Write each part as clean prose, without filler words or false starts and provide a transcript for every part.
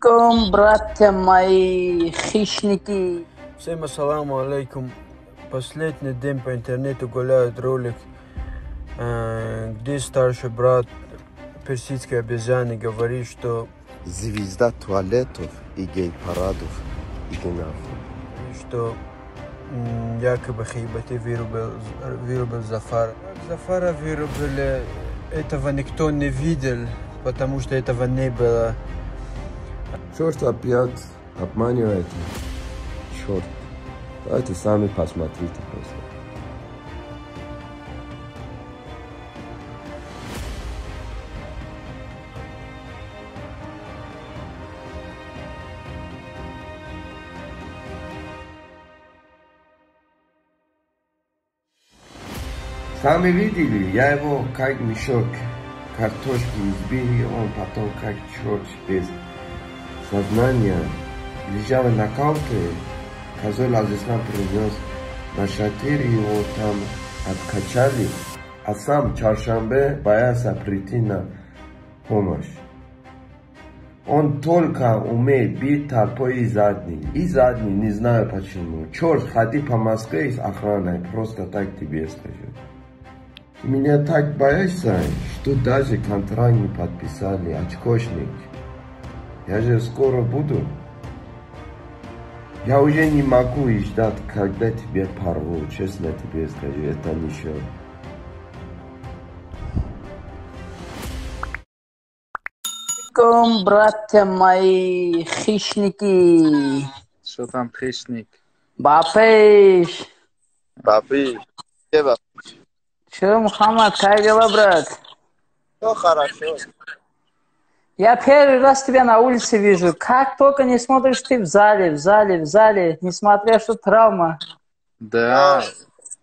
алейкум, братья мои хищники. Всем ассаламу алейкум. Последний день по интернету гуляет ролик, где старший брат персидской обезьяны говорит, что звезда туалетов и гей-парадов и генов. Что якобы Хейбати вырубил Зафара. Зафара вырубили, этого никто не видел, потому что этого не было. Черт опять обманывает. Черт. Давайте сами посмотрите просто. Сами видели, я его как мешок картошки избил, и он потом как черт без сознания лежал на кауке. Козел Азислам принес на шатыре, его там откачали, а сам чаршамбе боялся прийти на помощь. Он только умеет бить толпой и задний, не знаю почему. Черт, ходи по Москве с охраной, просто так тебе скажу. Ты меня так боишься, что даже контракт не подписали, очкошник. Я же скоро буду. Я уже не могу ждать, когда тебя порву, честно тебе скажу, это ничего. Алейкум, братья мои хищники. Что там хищник? Бапыш. Бапыш. Где Бапыш? Че, Мухаммад, как дела, брат? Ну, хорошо. Я первый раз тебя на улице вижу. Как только не смотришь ты в зале, несмотря что травма. Да.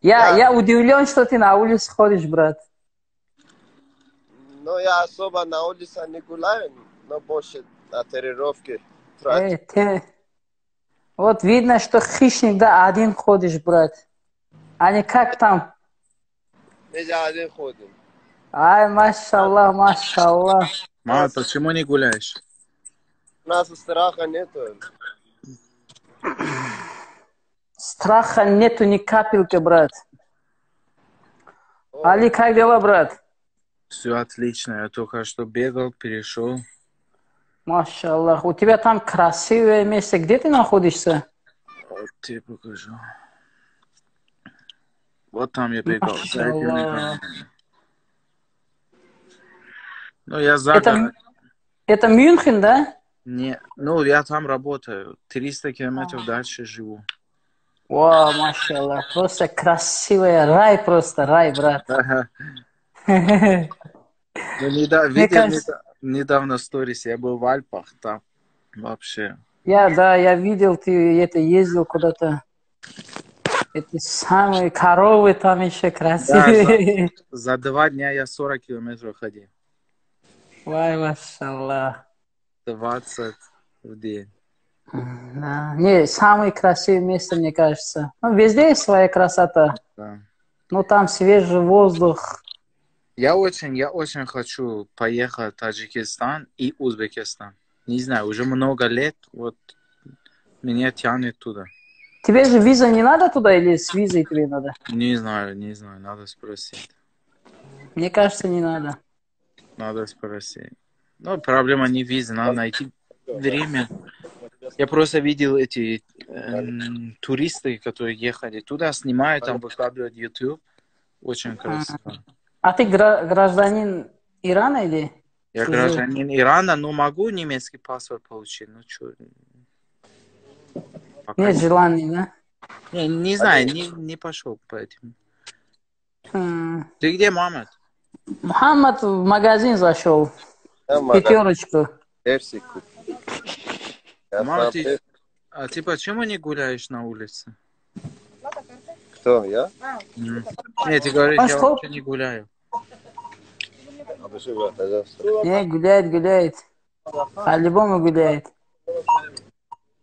Я удивлен, что ты на улице ходишь, брат. Ну, я особо на улице не гуляю, но больше на тренировке. Вот видно, что хищник, да, один ходишь, брат. А не как там. Нельзя один ходим. Ай, машаллах, машаллах. Мама, почему не гуляешь? У нас страха нету. Страха нету ни капельки, брат. Али, как дела, брат? Все отлично. Я только что бегал, перешел. Машаллах. У тебя там красивое место. Где ты находишься? Вот тебе покажу. Вот там я бегал. Ну, я за город. Это Мюнхен, да? Не, ну, я там работаю. 300 километров дальше живу. Вау, машаллах. Просто красивый рай, просто рай, брат. Недавно в сторис я был в Альпах, там вообще. Я видел, ты это ездил куда-то. Эти самые коровы там еще красивые. Да, за 2 дня я 40 километров ходил. Вай, машаллах. 20 в день. Да. Не, самое красивое место, мне кажется. Ну, везде есть своя красота. Да. Ну, там свежий воздух. Я очень хочу поехать в Таджикистан и Узбекистан. Не знаю, уже много лет, вот меня тянет туда. Тебе же виза не надо туда или с визой тебе надо? Не знаю, надо спросить. Мне кажется, не надо. Надо спросить. Ну, проблема не виза, надо найти время. Я просто видел эти туристы, которые ехали туда, снимают, там выкладывают в YouTube. Очень красиво. А ты гражданин Ирана или? Я гражданин Ирана, но могу немецкий паспорт получить. Ну, что? Нет желания, да? Не знаю, не пошел по этим. Ты где, Мухаммад? Мухаммад в магазин зашел. Пятерочку. Персику. Мама, а ты почему не гуляешь на улице? Кто, я? Нет, ты говоришь, я вообще не гуляю. Не, гуляет. По-любому гуляет.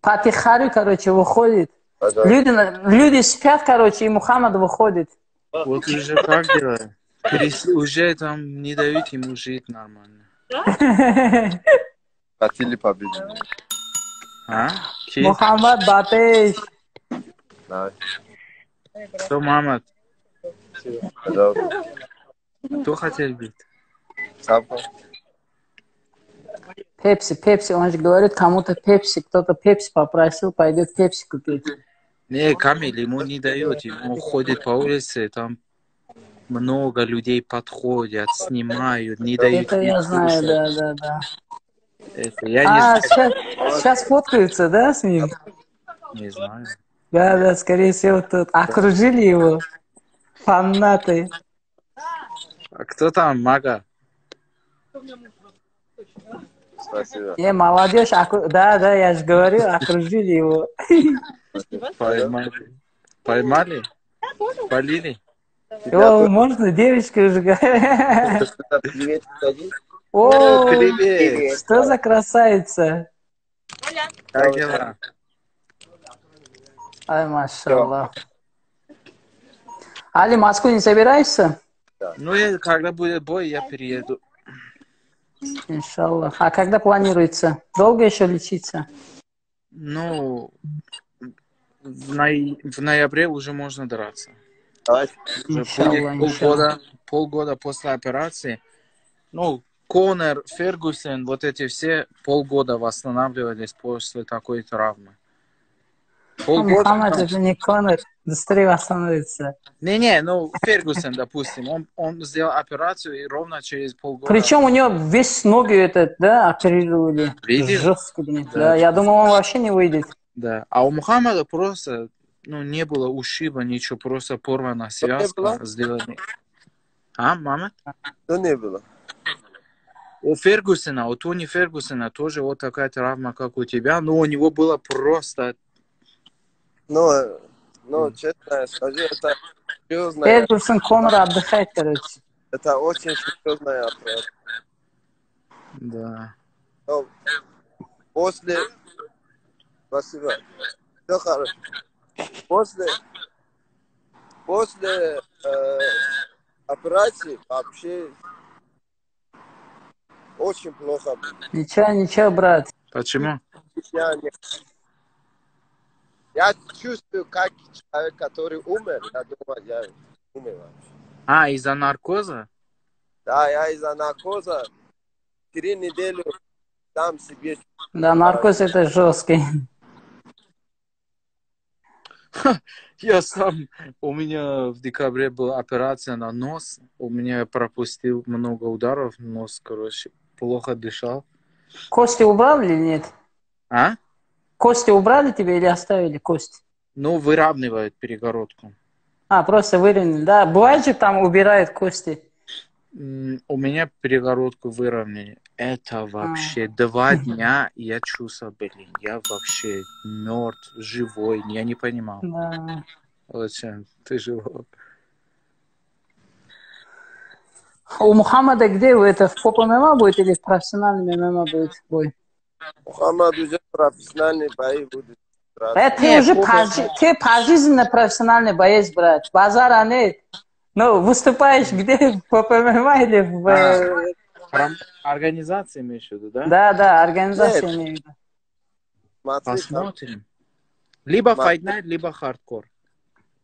Потихарю, короче, выходит. Люди спят, короче, и Мухаммад выходит. Вот уже как делать? Уже там не дают ему жить нормально. Хотели победить. А? Мухаммад Батеш. Да. Что, мама? Пожалуйста. Кто хотел бить? Сапа. Пепси. Он же говорит кому-то пепси. Кто-то пепси попросил, пойдет пепси купить. Не, Камиль ему не дает. Он ходит по улице, там много людей подходят, снимают, не дают. Это я знаю, да. Это я не знаю. Сейчас фоткаются, да, с ним? Не знаю. Да, скорее всего, тут окружили его фанаты. А кто там, Мага? Спасибо. Не, молодежь, да, я же говорю, окружили его. Поймали? Полили? О, можно девочка уже говорит. Привет, садись. О, Привет! что за красавица? Как дела? Ай, машаллах. Али, в Москву не собираешься? Ну, когда будет бой, я перееду. Иншаллах. А когда планируется? Долго еще лечиться? Ну, в ноябре уже можно драться. Давай. Уже Иншаллах, будет полгода после операции. Ну, Конор, Фергюсон, вот эти все полгода восстанавливались после такой травмы. Мухаммад, это не Конор. Быстрее восстановится. Не, ну, Фергюсон, допустим, он сделал операцию и ровно через полгода... Причем у него весь ноги оперировали. Видишь? Жестко, да. Я думал, он вообще не выйдет. Да, а у Мухаммада просто, не было ушиба, ничего, просто порвана связка, сделали. А, мама? Что не было? У Фергюсона, у Тони Фергюсона тоже вот такая травма, как у тебя, но у него было просто... Ну, честно скажу, это серьезная... Фергюсон, Конор отдыхает, короче. Это очень серьезная операция. Да. Но после... Спасибо. Все хорошо. После операции вообще очень плохо было. Ничего, брат. Почему? Я чувствую, как человек, который умер, я думаю, я умер вообще. А, из-за наркоза? Да, я из-за наркоза 3 недели сам себе... Да, наркоз это жесткий. У меня в декабре была операция на нос, у меня пропустил много ударов, нос, короче, плохо дышал. Кости убрали или нет? А? Кости убрали тебе или оставили кости? Ну, выравнивают перегородку. А, просто выровняли. Да, бывает же там убирают кости. У меня перегородку выровняли. Это вообще 2 дня я чувствовал, я вообще мертв, живой, я не понимал. Да. Очень тяжело. У Мухаммада где в поп ММА будет или в профессиональном ММА будет бой? Мухаммад уже профессиональный бои будет. Ты пожизненно профессиональный боец, брат. Базара нет. Ну, выступаешь где? В поп ММА или в... Организация имеешь в виду, да? Да, организация имею в виду. Посмотрим. Либо Fight Night, либо хардкор.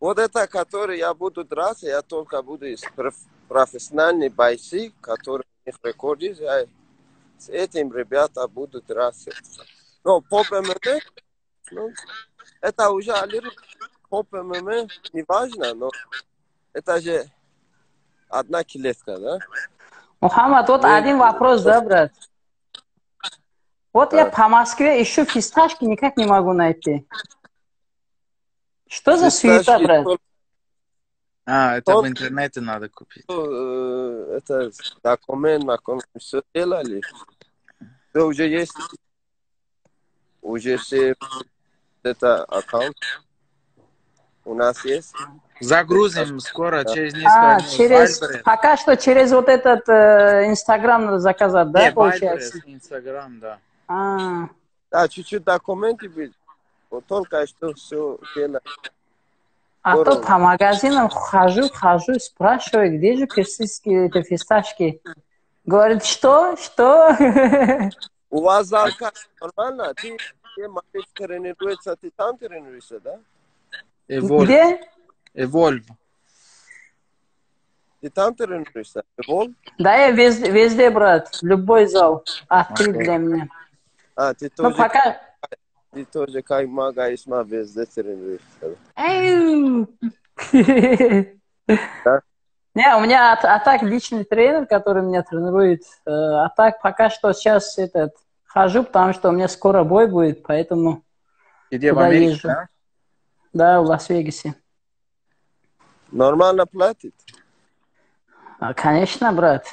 Вот это, который я буду драться, я только буду из профессиональной бойцы, которые у них рекорд есть, я с этим ребята будут драться. Но поп ММА, это уже поп ММА, не важно, но это же одна клетка, да? Мухаммад, вот один вопрос, да, брат? Вот я по Москве ищу фисташки, никак не могу найти. Что за суета, брат? Это в интернете надо купить. Это документ, все делали. Все уже есть. Уже все это аккаунт у нас есть. Загрузим скоро, через несколько дней. Пока что через вот этот Инстаграм надо заказать, да, получается? Инстаграм, да. Да, чуть-чуть документы были. Вот только что все делали. А то по магазинам хожу, спрашиваю, где же персидские фисташки? Говорит, что? У вас заказ нормально? Ты малыш тренируется, ты там тренируешься, да? Где? Evolve. Ты там тренируешься? Evolve? Да, я везде, брат. Любой зал открыт для меня. А, ты Ну, тоже, пока... ты тоже как Мага Исма везде тренируешься. Да? Не, у меня так личный тренер, который меня тренирует. А так пока что сейчас хожу, потому что у меня скоро бой будет, поэтому Где в туда Америке, езжу. да? Да, в Лас-Вегасе. Нормально платит? Конечно, брат.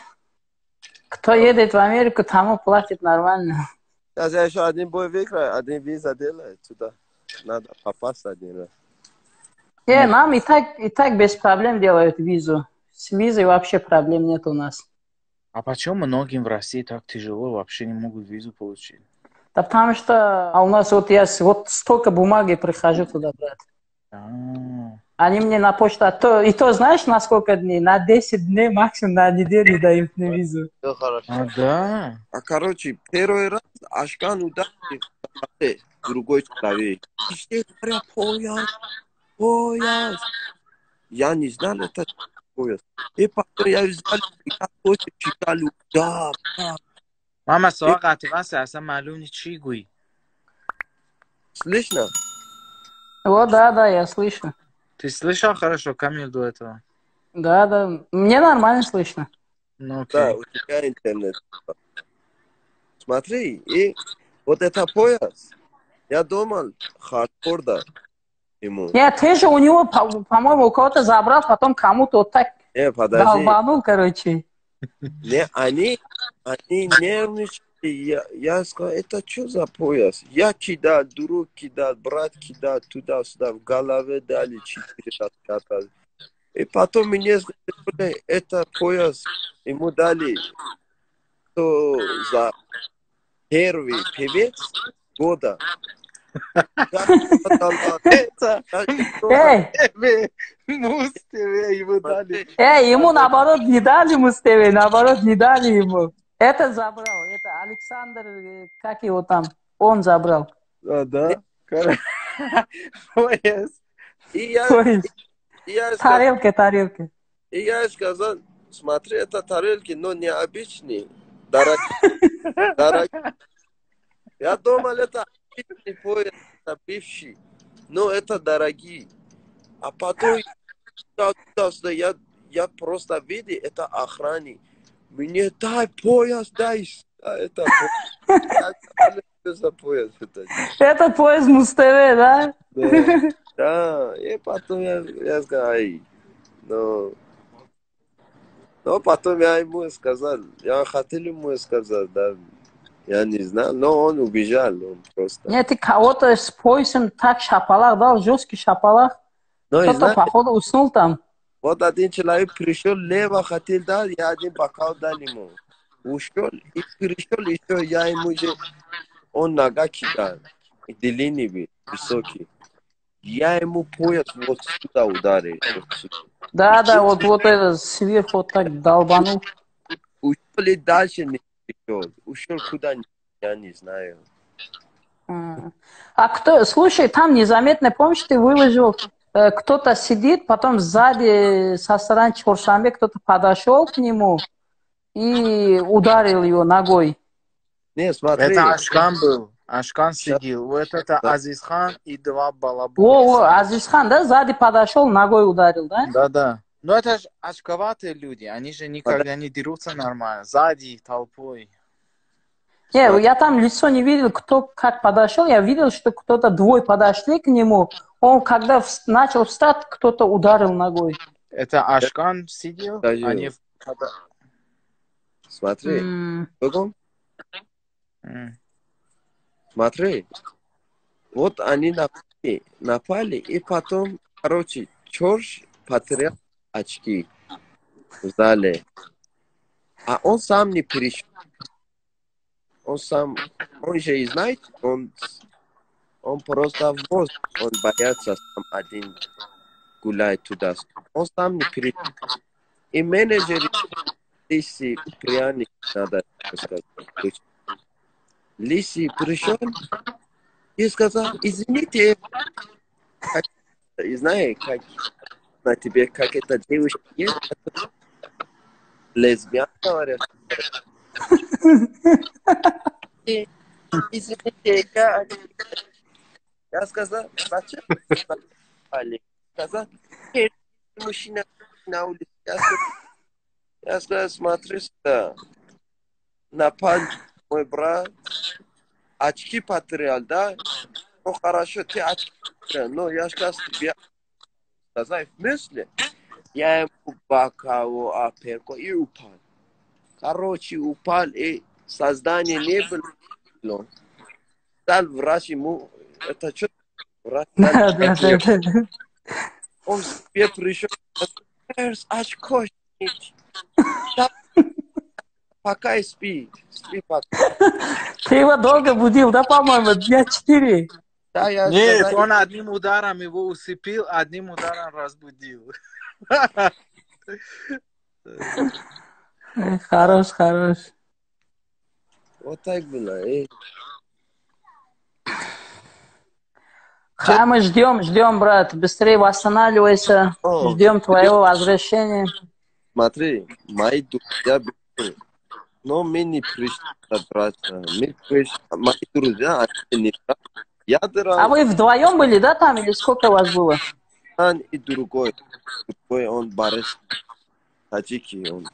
Кто едет в Америку, тому платит нормально. Сейчас я еще один бой выиграю, один виза делаю сюда. Надо попасть один раз. Нам и так без проблем делают визу. С визой вообще проблем нет у нас. А почему многим в России так тяжело, вообще не могут визу получить? Да потому что у нас я столько бумаги прихожу туда, брат. Они мне на почту, и то знаешь, на сколько дней? На 10 дней, максимум на неделю дают мне визу. Все хорошо. Да. Короче, первый раз Ашкан ударил другой человек. И все говорят, пояс. Я не знал, это пояс. И потом я взял, и я тоже читал, да. Мама, согати вас, аса малум чи гуи. Слышно? Да, я слышу. Ты слышал хорошо Камиль до этого? Да. Мне нормально слышно. Ну, Да, окей. у тебя интернет. Смотри, и вот это пояс, я думал, хардкор, да, ему. Нет, ты же у него, по-моему, у кого-то забрал, потом кому-то так Не, подожди. долбанул, короче. Не, они нервничали. Я сказал, это что за пояс? Я кидал, друг кидал, брат кидал, туда-сюда, в голове дали 4 раза. И потом мне сказали, это пояс, ему дали, что за первый певец года. Его дали. Ему наоборот не дали Мустеве, наоборот не дали ему. Это забрал, это Александр, как его там, он забрал. Да? Пояс. И я Тарелка. И я сказал, смотри, это тарелки, но необычные, дорогие. Я думал, это обычный пояс, это бывший, но это дорогие. А потом я просто видел, это охранник. Мне дай пояс, дай. Это пояс. Это пояс Мустеве, да? Да, и потом я сказал, но потом я ему сказал, я хотел ему сказать, да, я не знал, но он убежал, он просто. Нет, ты кого-то с поясом так шапалах дал, жесткий шапалах. Но Кто-то, походу, уснул там. Вот один человек пришел, лево хотел дать, я один бокал дал ему. Ушел, и пришел еще, я ему же, он нога кидал, длинный, высокий. Я ему пояс вот сюда ударил. Да, вот это сверху вот так долбанул. Ушел и дальше не пришел. Ушел куда, я не знаю. Слушай, там незаметно, помнишь, ты выложил, кто-то сидит, потом сзади со стороны Чоршанбе кто-то подошел к нему и ударил его ногой. Не, смотри. Это Ашкан был. Ашкан сидел. Вот это Азизхан и два балабола. Азизхан, да, сзади подошел, ногой ударил, да? Да. Но это же очковатые люди. Они же никогда не дерутся нормально. Сзади толпой. Не, я там лицо не видел, кто как подошел. Я видел, что кто-то двое подошли к нему. Он, когда начал встать, кто-то ударил ногой. Это Ашкан сидел? Да, Они... Смотри. Смотри. Вот они напали, и потом, короче, Чорж потерял очки в зале. А он сам не пришел. Он же и знает, он просто в воздух, он боится сам один гулять туда. Он сам не пришел. И менеджер Лиси пряник надо сказать. Лиси пришел, И сказал, извините, знаешь, как на тебе, как эта девушка есть, лесбиянка, говорят. Извините, я сказал, зачем? Сказал, мужчина на улице. Я сказал, смотри сюда, на пальце мой брат, очки потерял, да? Ну хорошо, ты очки потерял, но я сейчас тебе сказал, в смысле? Я ему боковую оперку и упал. Короче, упал, и создание не было. Стал врач ему, это что? Врач Да, да, да, да. он себе пришел, очко снять. Пока и спит. Спи пока. Ты его долго будил, да, по-моему, дня 4? Да, я Нет, сказал, он одним ударом его усыпил, одним ударом разбудил. Хорош, хорош. вот так было. А мы ждем, брат. Быстрее восстанавливайся. О. Ждем твоего возвращения. Смотри, мои друзья были, но мы не пришли драться. Мы пришли, мои друзья, они не дрались. Я А дрался, вы вдвоем были, да, там? Или сколько вас было? и другой, он Борис, таджики, он.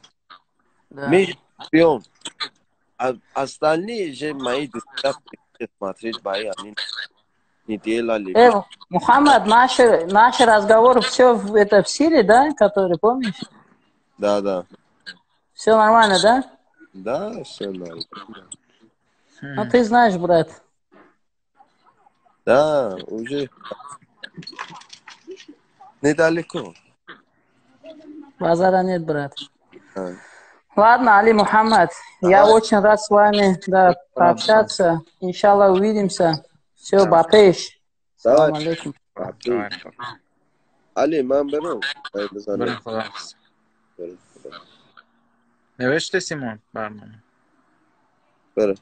Да. Мы вдвоем. А остальные же мои друзья пришли смотреть бои, они не делали. Мухаммад, наш разговор все это в силе, да, который, помнишь? Да. Все нормально, да? Да, все нормально. Ну, ты знаешь, брат. Да, уже недалеко. Базара нет, брат. А. Ладно, Али Мухаммад, я Давай. очень рад с вами пообщаться. Иншаллах, увидимся. Все, бапеш. Давай. Салам алейкум. Давай. Ali, man beru. Барин خلاص. نوشته سیمون برنامه. Beru.